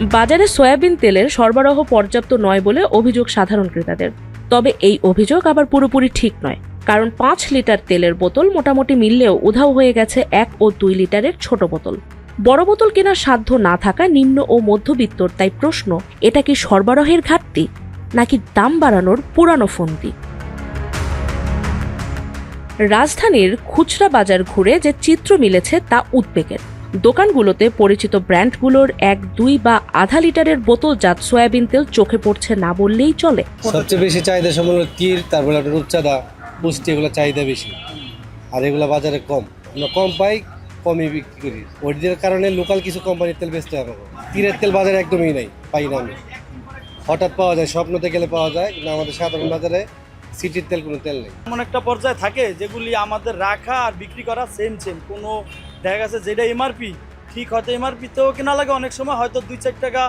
বাজারে সয়াবিন তেলের সরবরাহ পর্যাপ্ত নয় বলে অভিযোগ সাধারণ ক্রেতাদের। তবে এই অভিযোগ আবার পুরোপুরি ঠিক নয়, কারণ 5 লিটার তেলের বোতল মোটামুটি মিললেও উধাও হয়ে গেছে 1 ও 2 লিটারের ছোট বোতল। বড় বোতল কেনার সাধ্য না থাকা নিম্ন ও মধ্যবিত্তর তাই প্রশ্ন, এটা কি সরবরাহের ঘাটতি নাকি দাম বাড়ানোর পুরানো ফন্দি? রাজধানীর খুচরা বাজার ঘুরে যে চিত্র মিলেছে তা উদ্বেগের। দোকানগুলোতে পরিচিত ব্র্যান্ডগুলোর 1, 2 বা আধা লিটারের বোতলজাত সয়াবিন তেল চোখে পড়ছে না বললেই চলে। সবচেয়ে বেশি চাহিদা সম্পূর্ণ তীর, তারপরে আপনার রূপচাঁদা, পুষ্টি, এগুলো চাহিদা বেশি। আর এগুলো বাজারে কম, আমরা কম পাই, কমই বিক্রি করি। ওইটার কারণে লোকাল কিছু কোম্পানির তেল বেচতে হবে। তীরের তেল বাজারে একদমই নাই, পাই না আমি। হঠাৎ পাওয়া যায়, স্বপ্নতে গেলে পাওয়া যায়, কিন্তু আমাদের সাধারণ বাজারে সিটির তেল কোনো তেল নেই। এমন একটা পর্যায়ে থাকে যেগুলি আমাদের রাখা আর বিক্রি করা সেম কোনো দেখা গেছে যেটা এমআরপি ঠিক, হয়তো এমআরপিতেও কেনা লাগে, অনেক সময় হয়তো 2-4 টাকা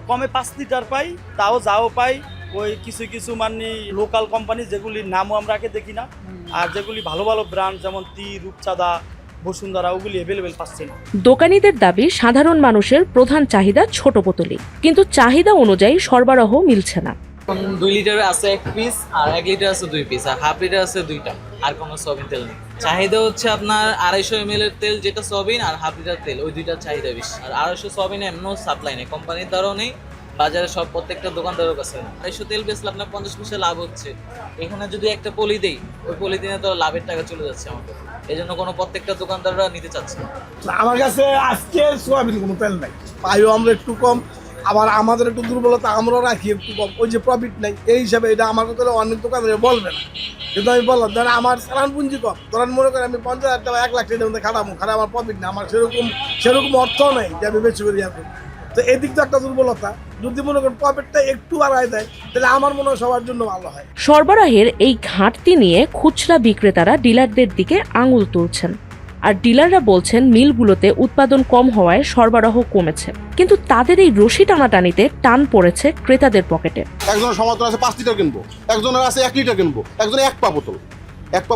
কমে 5 লিটার পাই, তাও যাও পাই ওই কিছু মানে লোকাল কোম্পানি যেগুলির নামও আমরা আগে দেখি না, আর যেগুলি ভালো ভালো ব্র্যান্ড যেমন তীর, রূপচাঁদা, বসুন্ধরা, ওগুলি অ্যাভেলেবেল পাচ্ছে না। দোকানীদের দাবি সাধারণ মানুষের প্রধান চাহিদা ছোট বোতলই, কিন্তু চাহিদা অনুযায়ী সরবরাহ মিলছে না। 2 লিটার আছে 1 পিস, আর 1 লিটার আছে 2 পিস, আর হাফ লিটার আছে 2টা, আর কোনো সয়াবিন তেল নেই। চাহিদা হচ্ছে আপনার 250 ml এর তেল যেটা সয়াবিন, আর হাফ লিটার তেল, ওই দুইটার চাহিদা বেশি। আর 250 সয়াবিন এমন সাপ্লাই নেই, কোম্পানির দ্বারাও নেই, বাজারে সব প্রত্যেকটা দোকানদারের কাছে। 250 তেল বেচলে আপনার 50 পয়সা লাভ হচ্ছে। এখানে যদি একটা পলি দেই, ওই পলিথিনে তো লাভের টাকা চলে যাচ্ছে আমাদের। এই জন্য কোনো প্রত্যেকটা দোকানদাররা নিতে চাচ্ছে না। আমার কাছে আজকে সোয়াবিন কোনো তেল নাই, পাইও আমরা একটু কম, আবার আমাদের একটু দুর্বলতা, আমরাও রাখি একটু কম, ওই যে প্রফিট নাই, এই হিসাবে এটা আমার কথা অনেক দোকানে বলবে না। কিন্তু আমি বললাম, ধরেন আমার চালান পুঁজি কম, ধরেন মনে করেন আমি 50,000 টাকা 1 লাখ টাকার মধ্যে খাটাবো, আমার প্রফিট নেই, আমার সেরকম অর্থ নেই যে আমি বেশি করে যাবো। তো এদিক তো একটা দুর্বলতা, যদি মনে করেন প্রফিটটা একটু বাড়ায় দেয়, তাহলে আমার মনে হয় সবার জন্য ভালো হয়। সরবরাহের এই ঘাটতি নিয়ে খুচরা বিক্রেতারা ডিলারদের দিকে আঙুল তুলছেন, আর ডিলাররা বলছেন মিলগুলোতে উৎপাদন কম হওয়ায় সরবরাহ কমেছে, কিন্তু তাদের এই রশি টানাটানিতে টান পড়েছে ক্রেতাদের পকেটে। একজনের সমর্থন আছে 5 লিটার কিনবো, একজনের আছে 1 লিটার কিনবো, একজনের 1 পা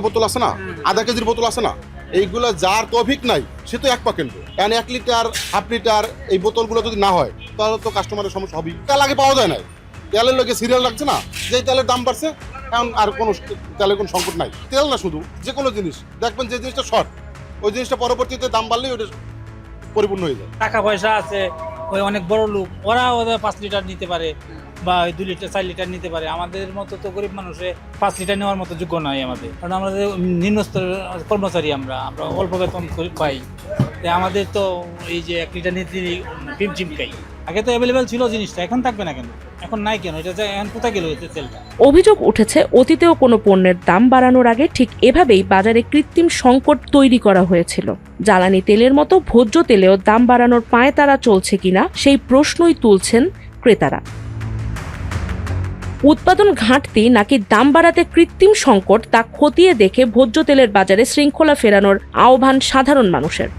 বোতল আছে না, আধা কেজির বোতল আছে না, এইগুলো যার তৌফিক নাই সে তো 1 পা কিনবো। এখন 1 লিটার, হাফ লিটার এই বোতলগুলো যদি না হয় তাহলে তো কাস্টমারের সমস্যা হবেই। তেল আগে পাওয়া যায় না, তেলের লোকে সিরিয়াল লাগছে না, যেই তেলের দাম বাড়ছে এখন আর কোনো তেলের কোনো সংকট নাই। তেল না, শুধু যে কোনো জিনিস দেখবেন যে জিনিসটা শর্ট, ওই জিনিসটা পরবর্তীতে দাম বাড়লেই ওটা পরিপূর্ণ হয়ে যায়। টাকা পয়সা আছে, ওই অনেক বড় লোক, ওরা 5 লিটার নিতে পারে বা 2 লিটার 4 লিটার নিতে পারে। আমাদের মতো তো গরিব মানুষে 5 লিটার নেওয়ার মতো যোগ্য নয় আমাদের, কারণ আমাদের নিম্ন স্তরের কর্মচারী, আমরা অল্প বেতন পাই। আমাদের তো এই যে 1 লিটার নিতে চিম খাই। আগে তো অ্যাভেলেবেল ছিল জিনিসটা, এখন থাকবে না কেন? এখন নাই কেন? এটা এখন কোথায় গেল তেলটা? অভিযোগ উঠেছে অতীতেও কোনো পণ্যের দাম বাড়ানোর আগে ঠিক এভাবেই বাজারে কৃত্রিম সংকট তৈরি করা হয়েছিল। জ্বালানি তেলের মতো ভোজ্য তেলেও দাম বাড়ানোর পায়তারা চলছে কিনা সেই প্রশ্নই তুলছেন ক্রেতারা। উৎপাদন ঘাটতি নাকি দাম বাড়াতে কৃত্রিম সংকট তা খতিয়ে দেখে ভোজ্য তেলের বাজারে শৃঙ্খলা ফেরানোর আহ্বান সাধারণ মানুষের।